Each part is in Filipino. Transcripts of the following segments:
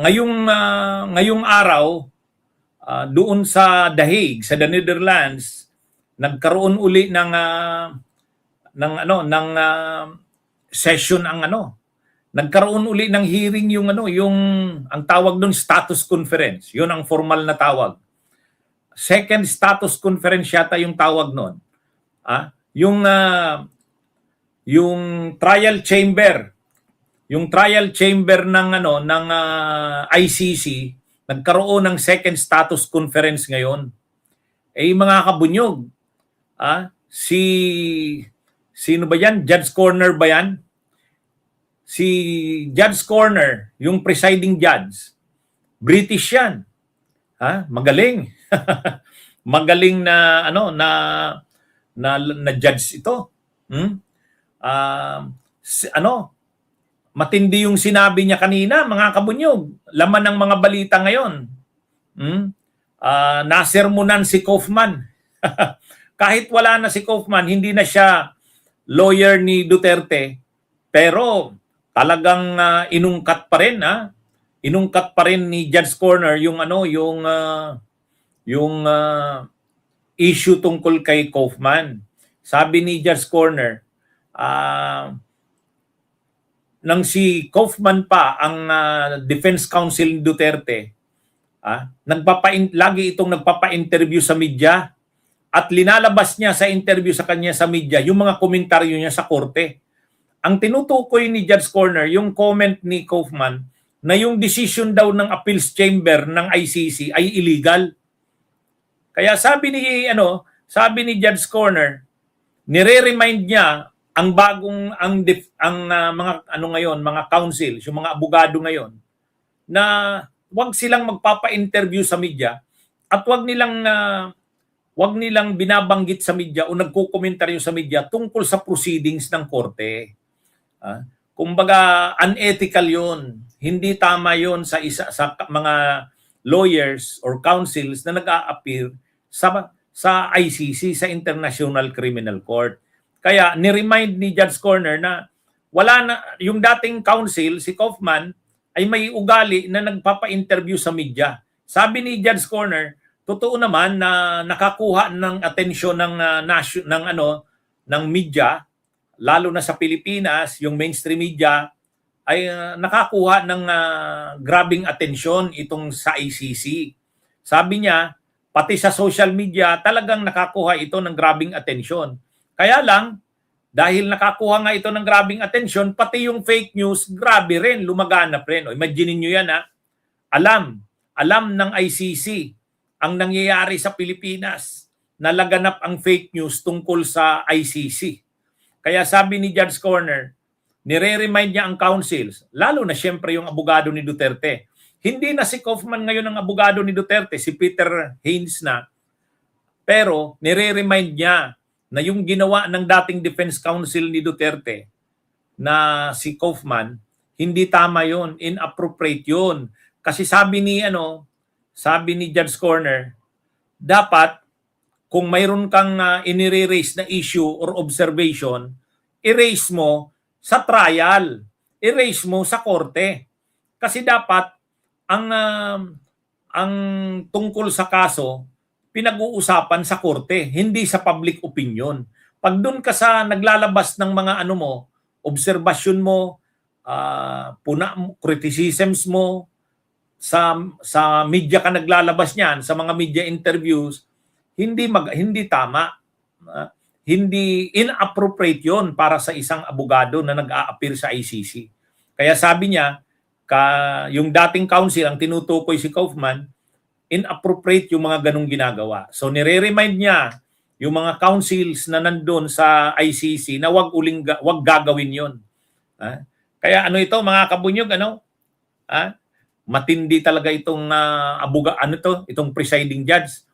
Ngayong araw, doon sa The Hague, sa the Netherlands, nagkaroon uli ng session nagkaroon uli ng hearing yung ang tawag doon status conference. Yun ang formal na tawag. Second status conference yata yung tawag noon. Yung trial chamber, ng ICC nagkaroon ng second status conference ngayon. Mga kabunyog, sino ba yan? Judge Corner ba yan? Si Judge Corner, yung presiding judge, British yan. Magaling. Magaling na judge ito. Matindi yung sinabi niya kanina, mga kabunyog. Laman ng mga balita ngayon. Nasermonan si Kaufman. Kahit wala na si Kaufman, hindi na siya lawyer ni Duterte, pero talagang inungkat pa rin, inungkat pa rin ni Judge Corner yung issue tungkol kay Kaufman. Sabi ni Judge Corner, nang si Kaufman pa ang defense counsel ni Duterte, lagi itong nagpapa-interview sa media at linalabas niya sa interview sa kanya sa media yung mga komentaryo niya sa korte. Ang tinutukoy ni Judge Corner, yung comment ni Kaufman na yung decision daw ng appeals chamber ng ICC ay illegal. Kaya sabi ni Judge Corner, nire-remind niya ang mga counsels, yung mga abogado ngayon, na wag silang magpapa-interview sa media at wag nilang binabanggit sa media o nagko-komentaryo sa media tungkol sa proceedings ng korte. Kumbaga unethical 'yon. Hindi tama 'yon sa mga lawyers or counsels na nag-a-appear sa ICC, sa International Criminal Court. Kaya ni-remind ni Judge Corner na wala na yung dating counsel, si Kaufman, ay may ugali na nagpapa-interview sa media. Sabi ni Judge Corner, totoo naman na nakakuha ng atensyon ng media, lalo na sa Pilipinas, yung mainstream media ay nakakuha ng grabing atensyon itong sa ICC. Sabi niya, pati sa social media talagang nakakuha ito ng grabing atensyon. Kaya lang, dahil nakakuha nga ito ng grabing atensyon, pati yung fake news, grabe rin, lumaganap rin. O, imagine nyo yan, Alam ng ICC ang nangyayari sa Pilipinas, nalaganap ang fake news tungkol sa ICC. Kaya sabi ni Judge Corner, nire-remind niya ang counsels, lalo na siyempre yung abogado ni Duterte. Hindi na si Kaufman ngayon ang abogado ni Duterte, si Peter Haynes na. Pero nire-remind niya na yung ginawa ng dating defense counsel ni Duterte na si Kaufman, hindi tama yon, inappropriate yon. Kasi sabi ni Judge Corner, dapat kung mayroon kang inire-raise na issue or observation, i-raise mo sa trial, i-raise mo sa korte. Kasi dapat ang tungkol sa kaso pinag-uusapan sa korte, hindi sa public opinion. Pag doon ka sa naglalabas ng mga obserbasyon mo, criticisms mo, sa media ka naglalabas niyan, sa mga media interviews, hindi tama. Hindi inappropriate 'yon para sa isang abogado na nag-a-appear sa ICC. Kaya sabi niya, yung dating counsel ang tinutukoy si Kaufman, inappropriate yung mga ganung ginagawa. So nire-remind niya yung mga counsels na nandun sa ICC na wag gagawin 'yon. Kaya ito mga kabunyog, matindi talaga itong itong presiding judge.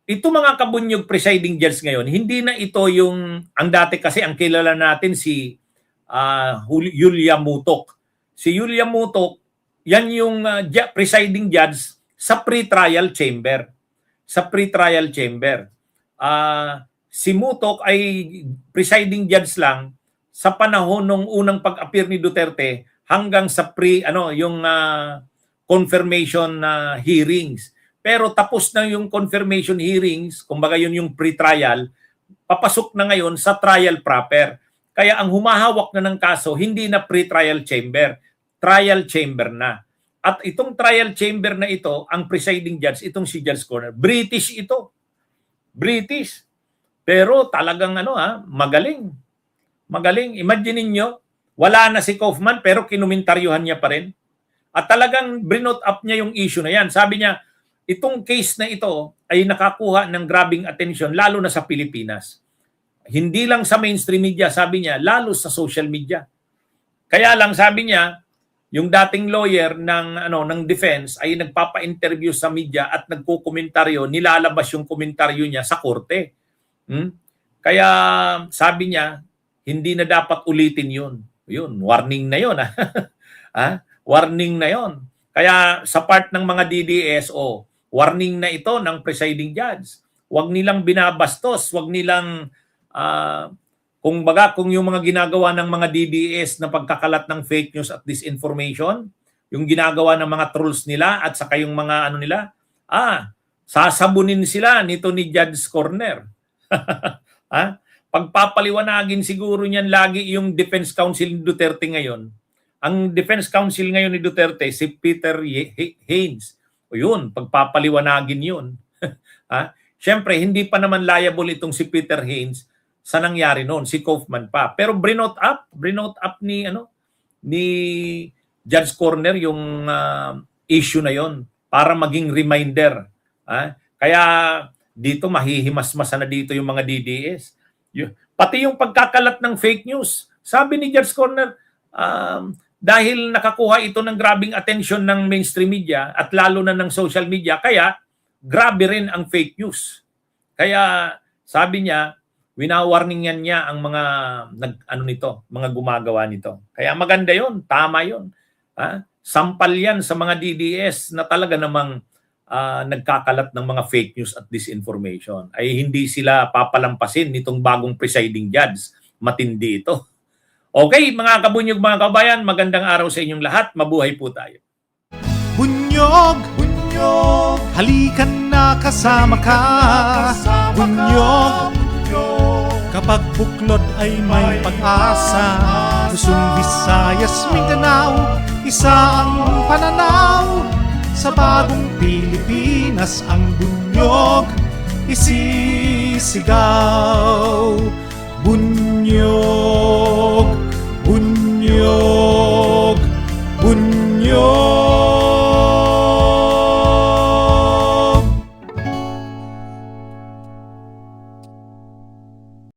Ito mga kabunyog presiding judge ngayon, hindi na ito ang dati kasi ang kilala natin si Yulia Mutok. Si Yulia Mutok, yan yung presiding judge sa pre-trial chamber. Sa pre-trial chamber. Si Mutok ay presiding judge lang sa panahon ng unang pag-appear ni Duterte hanggang sa confirmation hearings. Pero tapos na yung confirmation hearings, kumbaga yun yung pre-trial, papasok na ngayon sa trial proper. Kaya ang humahawak na ng kaso, hindi na pre-trial chamber, trial chamber na. At itong trial chamber na ito, ang presiding judge, itong si Judge Corner, British ito. British. Pero talagang magaling. Magaling. Imagine niyo, wala na si Kaufman pero kinumentaryohan niya pa rin. At talagang brinot up niya yung issue na yan. Sabi niya, itong case na ito ay nakakuha ng grabing atensyon lalo na sa Pilipinas. Hindi lang sa mainstream media, sabi niya, lalo sa social media. Kaya lang sabi niya, yung dating lawyer ng defense ay nagpapa-interview sa media at nagko-komentaryo, nilalabas yung komentaryo niya sa korte. Kaya sabi niya, hindi na dapat ulitin yun. Yun, warning na yun. Warning na yun. Kaya sa part ng mga DDS, warning na ito ng presiding judge. Huwag nilang binabastos, huwag nilang kung yung mga ginagawa ng mga DDS na pagkakalat ng fake news at disinformation, yung ginagawa ng mga trolls nila at saka yung mga nila, sasabunin sila nito ni Judge Corner. Pagpapaliwanagin siguro niyan lagi yung Defense Counsel ni Duterte ngayon. Ang Defense Counsel ngayon ni Duterte, si Peter Haynes. O yun, pagpapaliwanagin yun. Siyempre, hindi pa naman liable itong si Peter Haynes sa nangyari noon, si Kaufman pa. Pero brinot up ni Judge Corner yung issue na yon para maging reminder. Kaya dito mahihimas-masa na dito yung mga DDS. Pati yung pagkakalat ng fake news. Sabi ni Judge Corner, dahil nakakuha ito ng grabing attention ng mainstream media at lalo na ng social media, kaya grabe rin ang fake news. Kaya sabi niya, winawarningan niya ang mga mga gumagawa nito. Kaya maganda 'yon, tama 'yon. Sampal 'yan sa mga DDS na talaga namang nagkakalat ng mga fake news at disinformation. Ay hindi sila papalampasin nitong bagong presiding judge. Matindi ito. Okay, mga kabunyog, mga kabayan, magandang araw sa inyong lahat. Mabuhay po tayo. Bunyog, bunyog, halikan na kasama ka. Bunyog, kapag buklod ay may pag-asa. Luzon, Visayas, Mindanao, isa ang pananaw. Sa bagong Pilipinas ang bunyog isisigaw.